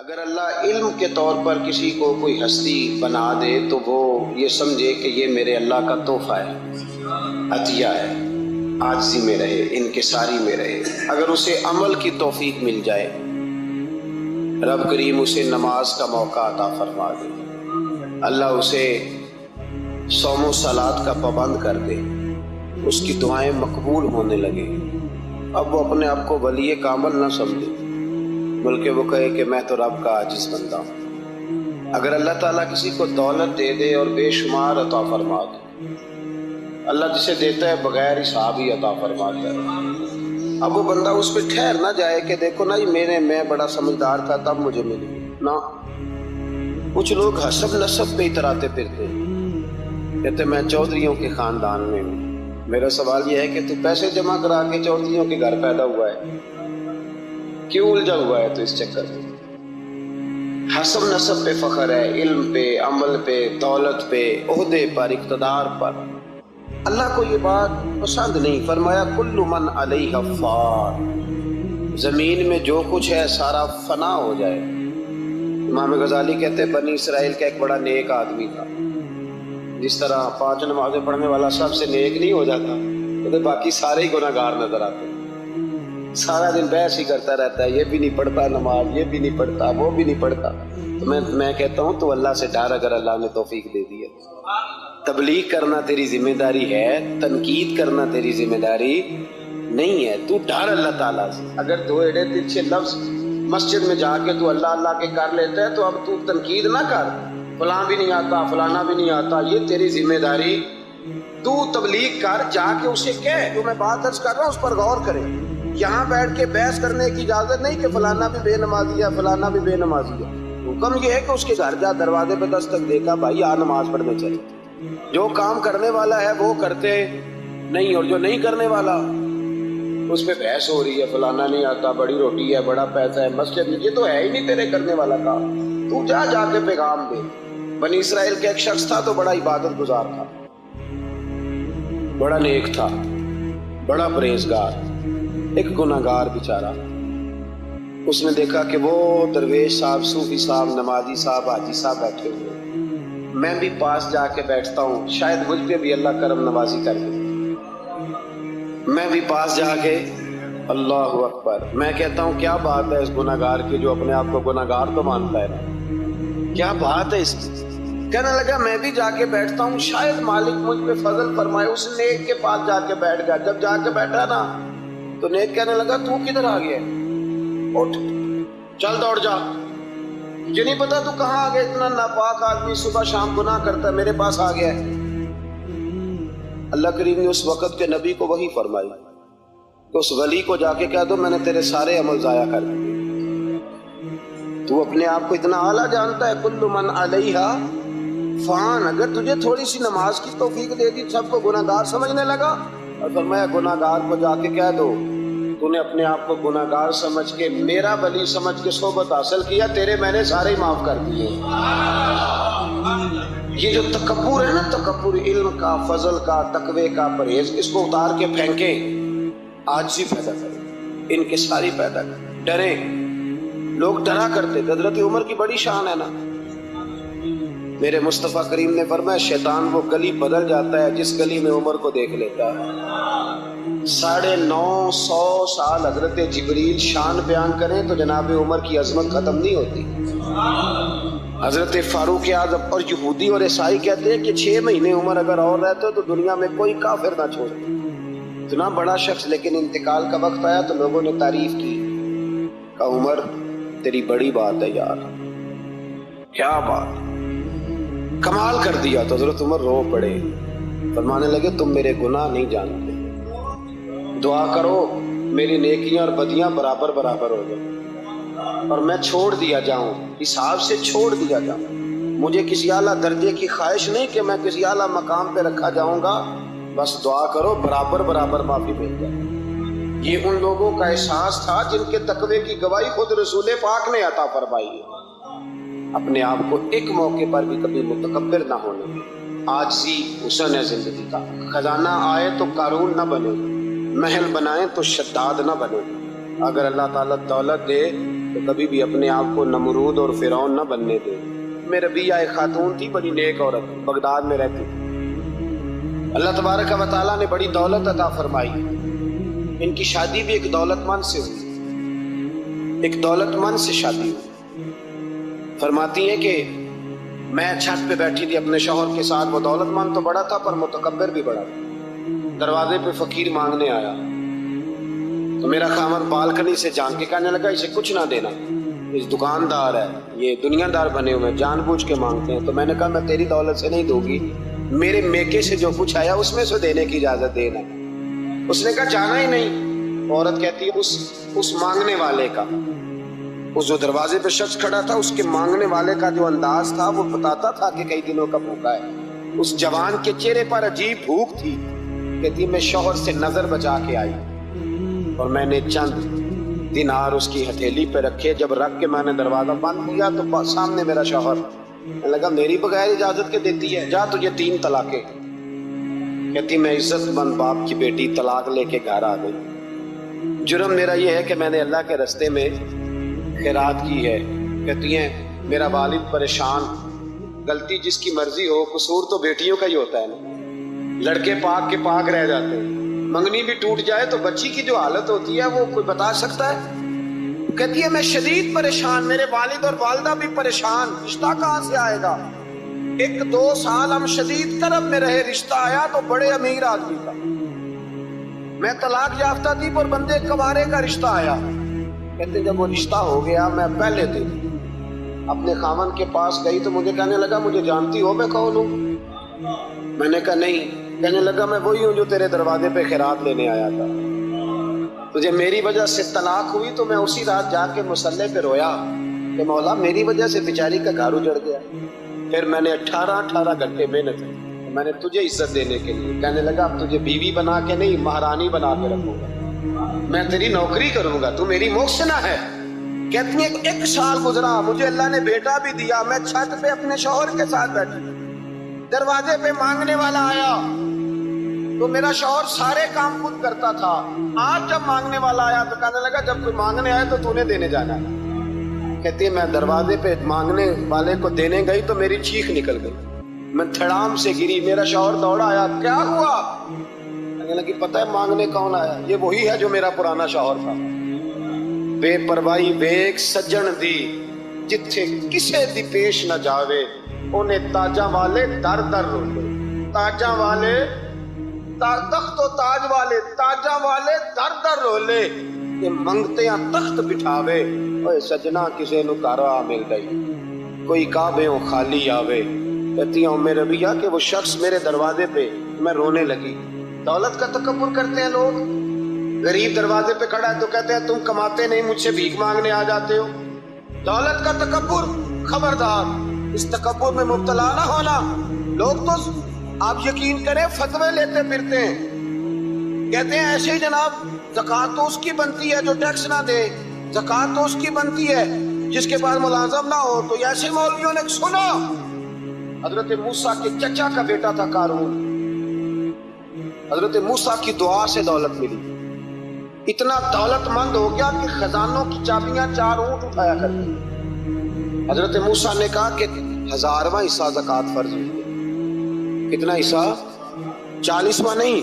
اگر اللہ علم کے طور پر کسی کو کوئی ہستی بنا دے تو وہ یہ سمجھے کہ یہ میرے اللہ کا تحفہ ہے، عطیہ ہے، عاجزی میں رہے، انکساری میں رہے۔ اگر اسے عمل کی توفیق مل جائے، رب کریم اسے نماز کا موقع عطا فرما دے، اللہ اسے صوم و صلات کا پابند کر دے، اس کی دعائیں مقبول ہونے لگے، اب وہ اپنے آپ کو ولی کامل نہ سمجھے بلکہ وہ کہے کہ میں تو رب کا عاجز بندہ ہوں۔ اگر اللہ تعالیٰ کسی کو دولت دے دے اور بے شمار عطا فرما دے، اللہ جسے دیتا ہے بغیر حساب ہی عطا فرماتا ہے، اب وہ بندہ اس پہ ٹھہر نہ جائے کہ دیکھو نا میں بڑا سمجھدار تھا تب مجھے ملی نہ۔ کچھ لوگ حسب نسب پہ اتراتے پھرتے ہیں، کہتے میں چودھریوں کے خاندان میں ہوں۔ میرا سوال یہ ہے کہ تو پیسے جمع کرا کے چودھریوں کے گھر پیدا ہوا ہے، کیوں الجھا ہوا ہے تو اس چکر میں؟ حسب نسب پہ فخر ہے، علم پہ، عمل پہ، دولت پہ، عہدے پر، اقتدار پر۔ اللہ کو یہ بات پسند نہیں، فرمایا کل من علیہ فان، زمین میں جو کچھ ہے سارا فنا ہو جائے۔ امام غزالی کہتے ہیں بنی اسرائیل کا ایک بڑا نیک آدمی تھا، جس طرح 5 نمازیں پڑھنے والا سب سے نیک نہیں ہو جاتا تو باقی سارے ہی گناہ گار نظر آتے، سارا دن بحث ہی کرتا رہتا ہے، یہ بھی نہیں پڑھتا نماز، یہ بھی نہیں پڑھتا، وہ بھی نہیں پڑھتا۔ تو میں کہتا ہوں تو اللہ سے ڈر، اگر اللہ نے توفیق دے دی ہے۔ تبلیغ کرنا تیری ذمہ داری ہے، تنقید کرنا تیری ذمہ داری نہیں ہے، تو ڈر اللہ تعالیٰ سے۔ اگر 2 ایڑے ترچھے لفظ مسجد میں جا کے تو اللہ کے کر لیتا ہے تو اب تو تنقید نہ کر، فلاں بھی نہیں آتا، فلانا بھی نہیں آتا، یہ تیری ذمہ داری۔ تو تبلیغ کر، جا کے اسے کہہ جو میں بات عرض کر رہا ہوں اس پر غور کرے۔ یہاں بیٹھ کے بحث کرنے کی اجازت نہیں کہ فلانا بھی بے نمازی ہے، فلانا بھی بے نمازی ہے۔ حکم یہ ہے کہ اس کے گھر جا، دروازے پہ دستک دے گا، بھائی آ نماز پڑھنے چلے۔ جو کام کرنے والا ہے وہ کرتے نہیں، اور جو نہیں کرنے والا اس پہ بحث ہو رہی ہے، فلانا نہیں آتا، بڑی روٹی ہے، بڑا پیسہ ہے، مسجد میں، یہ تو ہے ہی نہیں تیرے کرنے والا کام۔ تو جا کے پیغام دے۔ بنی اسرائیل کا ایک شخص تھا تو بڑا عبادت گزار تھا، بڑا نیک تھا، بڑا پرہیزگار، ایک گناہگار بیچارہ۔ اس نے دیکھا کہ وہ درویش صاحب، صوفی صاحب، نمازی صاحب، حاجی صاحب بیٹھے ہوئے، میں بھی پاس جا کے بیٹھتا ہوں، شاید مجھ پہ بھی اللہ کرم نوازی کر دے۔ میں بھی پاس جا کے اللہ اکبر، میں کہتا ہوں کیا بات ہے اس گناہگار کی جو اپنے آپ کو گناہگار تو مانتا ہے نا، کیا بات ہے اس کی؟ کہنے لگا میں بھی جا کے بیٹھتا ہوں، شاید مالک مجھ پہ فضل فرمائے۔ اس نیک کے پاس جا کے بیٹھ گیا، جب جا کے بیٹھا نا تو نیک کہنے لگا تو کدھر آ گیا؟ اٹھ چل دوڑ جا، مجھے نہیں پتا تو کہاں آ گیا، اتنا ناپاک آدمی صبح شام گناہ کرتا ہے، میرے پاس آ گیا ہے۔ اللہ کریم نے اس وقت کے نبی کو وحی فرمائی کہ اس ولی کو جا کے کہہ دو میں نے تیرے سارے عمل ضائع کر دیے۔ تو اپنے آپ کو اتنا اعلیٰ جانتا ہے، کل من علیہا فان، اگر تجھے تھوڑی سی نماز کی توفیق دے دی سب کو گناہ گار سمجھنے لگا۔ اور فرمایا گناہ گار کو جا کے کہہ دو تو نے اپنے آپ کو گناہ گار سمجھ کے میرا ولی سمجھ کے صحبت حاصل کیا، تیرے میں نے سارے ہی معاف کر دیے۔ یہ جو تکبر ہے نا، تکبر علم کا، فضل کا، تقوی کا، پرہیز، اس کو اتار کے پھینکیں، عاجزی پیدا کریں، انکساری پیدا کریں، ڈریں۔ لوگ ڈرا کرتے، حضرت عمر کی بڑی شان ہے نا۔ میرے مصطفیٰ کریم نے فرمایا شیطان وہ گلی بدل جاتا ہے جس گلی میں عمر کو دیکھ لیتا ہے۔ 950 سال حضرت جبریل شان بیان کریں تو جناب عمر کی عظمت ختم نہیں ہوتی۔ حضرت فاروق اعظم اور یہودی اور عیسائی کہتے ہیں کہ 6 مہینے عمر اگر اور رہتے تو دنیا میں کوئی کافر نہ چھوڑتے، اتنا بڑا شخص، لیکن انتقال کا وقت آیا تو لوگوں نے تعریف کی، کہا عمر تیری بڑی بات ہے یار، کیا بات، کمال کر دیا۔ تو حضرت عمر رو پڑے، فرمانے لگے تم میرے گناہ نہیں جانتے، دعا کرو میری نیکیاں اور بدیاں برابر برابر ہو جائیں اور میں چھوڑ دیا جاؤں، حساب سے چھوڑ دیا جاؤں۔ مجھے کسی اعلیٰ درجے کی خواہش نہیں کہ میں کسی اعلیٰ مقام پہ رکھا جاؤں گا، بس دعا کرو برابر برابر معافی مل جائے۔ یہ ان لوگوں کا احساس تھا جن کے تقوی کی گواہی خود رسول پاک نے عطا فرمائی ہے۔ اپنے آپ کو ایک موقع پر بھی کبھی متکبر نہ ہونے، عاجزی حسن ہے زندگی کا۔ خزانہ آئے تو قارون نہ بنے، محل بنائے تو شداد نہ بنے۔ اگر اللہ تعالیٰ دولت دے تو کبھی بھی اپنے آپ کو نمرود اور فرعون نہ بننے دے۔ میں ربیہ ایک خاتون تھی، بڑی نیک عورت، بغداد میں رہتی تھی۔ اللہ تبارک و تعالیٰ نے بڑی دولت عطا فرمائی۔ ان کی شادی بھی ایک دولت مند سے ہوئی، ایک دولت مند سے شادی ہوئی۔ فرماتی ہیں کہ میں چھت پہ بیٹھی تھی اپنے شوہر کے ساتھ، وہ دولت مند تو بڑا تھا پر متکبر بھی بڑا تھا۔ دروازے پہ فقیر مانگنے آیا تو میرا خاوند بالکنی سے جھانک کے کہنے لگا اسے کچھ نہ دینا، اس دکاندار ہے، یہ دنیا دار بنے ہوئے، جان بوجھ کے مانگتے ہیں۔ تو میں نے کہا میں تیری دولت سے نہیں دوں گی، میرے میکے سے جو کچھ آیا اس میں سے دینے کی اجازت دینا۔ اس نے کہا جانا ہی نہیں۔ عورت کہتی ہے اس مانگنے والے کا، اس جو دروازے پہ شخص کھڑا تھا، اس کے مانگنے والے کا جو انداز تھا وہ بتاتا تھا کہ کئی دنوں کا بھوکا ہے۔ اس جوان کے چہرے پر عجیب بھوک تھی۔ کہتی میں شوہر سے نظر بچا کے آئی اور میں نے چند دینار اس کی ہتھیلی پہ رکھے۔ جب رکھ کے میں نے دروازہ بند کیا تو سامنے میرا شوہر لگا میری بغیر اجازت کے دیتی ہے، جا تجھے 3 طلاقیں۔ کہتی میں عزت مند باپ کی بیٹی طلاق لے کے گھر آ گئی۔ جرم میرا یہ ہے کہ میں نے اللہ کے راستے میں خیرات کی ہے۔ کہتی ہیں میرا والد پریشان، غلطی جس کی مرضی ہو، قصور تو بیٹیوں کا ہی ہوتا ہے نا، لڑکے پاک کے پاک رہ جاتے ہیں، منگنی بھی ٹوٹ جائے تو بچی کی جو حالت ہوتی ہے وہ کوئی بتا سکتا ہے؟ کہتی ہے میں شدید پریشان، میرے والد اور والدہ بھی پریشان، رشتہ کہاں سے آئے گا؟ 1-2 سال ہم شدید کرب میں رہے، رشتہ آیا تو بڑے امیر آدمی کا، میں طلاق یافتہ تھی پر بندے کوارے کا رشتہ آیا۔ کہتے جب وہ رشتہ ہو گیا میں پہلے دن اپنے خاوند کے پاس گئی تو مجھے کہنے لگا مجھے جانتی ہو میں کون ہوں؟ میں نے کہا نہیں۔ کہنے لگا میں وہی ہوں جو تیرے دروازے پہ خیرات لینے آیا تھا، تجھے میری وجہ سے طلاق ہوئی تو میں اسی رات جا کے مصلے پہ رویا کہ مولا میری وجہ سے بیچاری کا گھر اجڑ گیا۔ پھر میں نے 18 گھنٹے محنت کی میں نے تجھے عزت دینے کے لیے۔ کہنے لگا اب تجھے بیوی بنا کے نہیں مہرانی بنا کے رکھوں گا، میں تیری نوکری کروں گا، تو میری محسنہ ہے۔ کہتی ہیں 1 سال گزرا، مجھے اللہ نے بیٹا بھی دیا، میں چھت پہ اپنے شوہر کے ساتھ بیٹھی، دروازے پہ مانگنے والا آیا تو میرا شوہر سارے کام خود کرتا تھا۔ آج جب مانگنے والا آیا تو کہنے لگا جب کوئی مانگنے آئے تو نے دینے جانا ہے۔ کہتی ہے میں دروازے پہ مانگنے والے کو دینے گئی تو میری چیخ نکل گئی، میں دھڑام سے گری، میرا شوہر دوڑا آیا، کیا ہوا؟ کہنے لگی پتہ ہے مانگنے کون آیا؟ یہ وہی ہے جو میرا پرانا شوہر تھا۔ بے پرواہی ویک سجن دی جتھے کسے دی پیش نہ جاوے، انہیں تاجاں والے در در رولے، تاجاں والے تخت و تاج والے، تاجاں والے در در رولے، کہ منگتے ہیں تخت بٹھاوے، اوے سجنا کسے نو کارا مل گئی، کوئی کعبےوں خالی آوے۔ کہتی ہوں میں ربیہ کہ وہ شخص میرے دروازے پہ، میں رونے لگی۔ دولت کا تکبر کرتے ہیں لوگ، غریب دروازے پہ کھڑا ہے تو کہتے ہیں تم کماتے نہیں مجھ سے بھیک مانگنے آ جاتے ہو۔ دولت کا تکبر، خبردار اس تکبر میں مبتلا نہ ہونا۔ لوگ تو آپ یقین کریں فتوے لیتے پھرتے ہیں، کہتے ہیں ایسے ہی جناب زکوٰۃ تو اس کی بنتی ہے جو ٹیکس نہ دے، زکوٰۃ تو اس کی بنتی ہے جس کے پاس ملازم نہ ہو۔ تو ایسے مولویوں نے سنا، حضرت موسیٰ کے چچا کا بیٹا تھا قارون، حضرت موسیٰ کی دعا سے دولت ملی، اتنا دولت مند ہو گیا کہ خزانوں کی چابیاں 4 اونٹ اٹھایا کرتے۔ حضرت موسیٰ نے کہا کہ 1000واں حصہ زکوٰۃ فرض ہوئی ہے۔ کتنا حصہ؟ 40واں نہیں،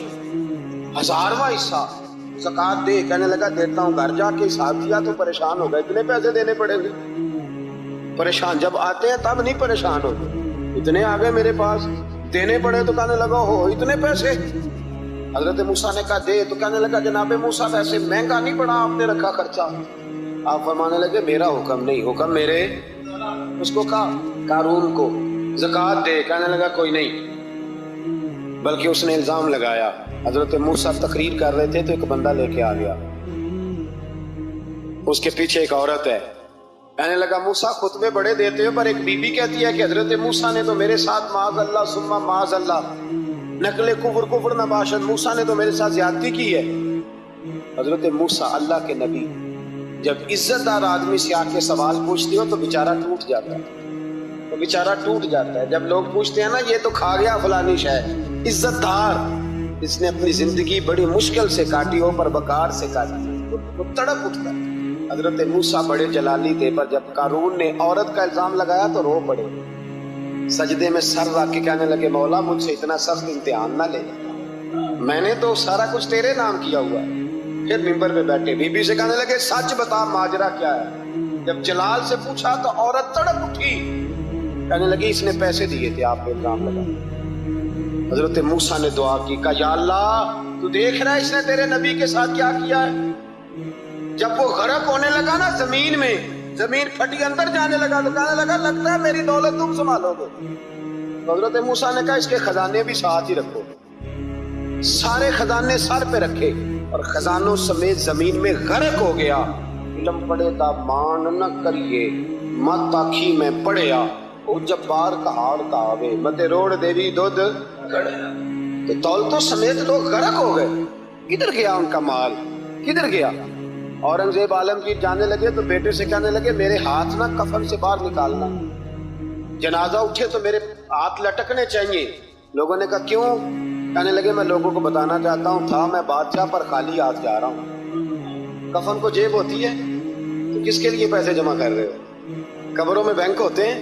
1000واں حصہ زکوٰۃ دے۔ کہنے لگا دیتا ہوں۔ گھر جا کے حساب کیا تو پریشان ہو گئے، اتنے پیسے دینے پڑیں گے؟ پریشان جب آتے ہیں تب نہیں پریشان ہوتے، اتنے آ گئے میرے پاس، دینے پڑے تو کہنے لگا ہو اتنے پیسے؟ حضرت موسیٰ نے کہا دے، تو کہنے لگا جناب موسیٰ ویسے مہنگا نہیں پڑا آپ نے رکھا خرچہ؟ آپ فرمانے لگے میرا حکم نہیں، حکم میرے۔ اس کو کہا قارون کو زکوٰۃ دے، کہنے لگا کوئی نہیں، بلکہ اس نے الزام لگایا۔ حضرت موسیٰ تقریر کر رہے تھے تو ایک بندہ لے کے آ گیا، اس کے پیچھے ایک عورت ہے۔ کہنے لگا موسیٰ خطبے بڑے دیتے ہو، پر ایک بی بی کہتی ہے کہ حضرت موسیٰ نے تو میرے ساتھ معاذ اللہ ثم معاذ اللہ، نقل کفر نباشد، موسیٰ نے تو میرے ساتھ زیادتی کی ہے۔ حضرت موسیٰ اللہ کے نبی جب عزت دار آدمی سے آ کے سوال پوچھتے ہو تو بیچارہ ٹوٹ جاتا ہے، جب لوگ پوچھتے ہیں نا یہ تو کھا گیا فلانی شے، عزت دار اس نے اپنی زندگی بڑی مشکل سے کاٹی ہو پر وقار سے کاٹی، وہ تڑپ اٹھتا ہے۔ حضرت موسیٰ بڑے جلالی تھے، پر جب قارون نے عورت کا الزام لگایا تو رو پڑے، سجدے میں سر رکھ کے کہنے لگے مولا مجھ سے اتنا سخت امتحان نہ لے، میں نے تو سارا کچھ تیرے نام کیا ہوا ہے۔ پھر ممبر پہ بیٹھے بی بی سے کہنے لگے سچ بتا ماجرا کیا ہے؟ جب جلال سے پوچھا تو عورت تڑپ اٹھی، کہنے لگی اس نے پیسے دیے تھے آپ پہ الزام لگا۔ حضرت موسیٰ نے دعا کی، کہا یا اللہ تو دیکھ رہا ہے اس نے تیرے نبی کے ساتھ کیا کیا ہے؟ جب وہ غرق ہونے لگا نا زمین میں، زمین پھٹی اندر جانے لگا تو کہنے لگا لگتا ہے میری دولت تم سنبھالو گے۔ تو حضرت موسیٰ نے کہا اس کے خزانے بھی ساتھ ہی رکھو، سارے خزانے سر پہ رکھے اور خزانوں سمیت زمین میں غرق ہو گیا۔ علم پڑے دا مان نہ کریے مت آکھی میں پڑھیا، او جبار کہاڑ کہاوے متے روڑ دیوی دودھ کڑیا۔ تو دولتوں سمیت لوگ غرق ہو گئے، کدھر گیا ان کا مال، کدھر گیا؟ اورنگزیب عالمگیر جانے لگے تو بیٹے سے کہنے لگے میرے ہاتھ نہ کفن سے باہر نکالنا، جنازہ اٹھے تو میرے ہاتھ لٹکنے چاہیے۔ لوگوں نے کہا کیوں؟ کہنے لگے میں لوگوں کو بتانا چاہتا ہوں تھا میں بادشاہ پر خالی ہاتھ جا رہا ہوں۔ کفن کو جیب ہوتی ہے تو کس کے لیے پیسے جمع کر رہے ہو؟ قبروں میں بینک ہوتے ہیں،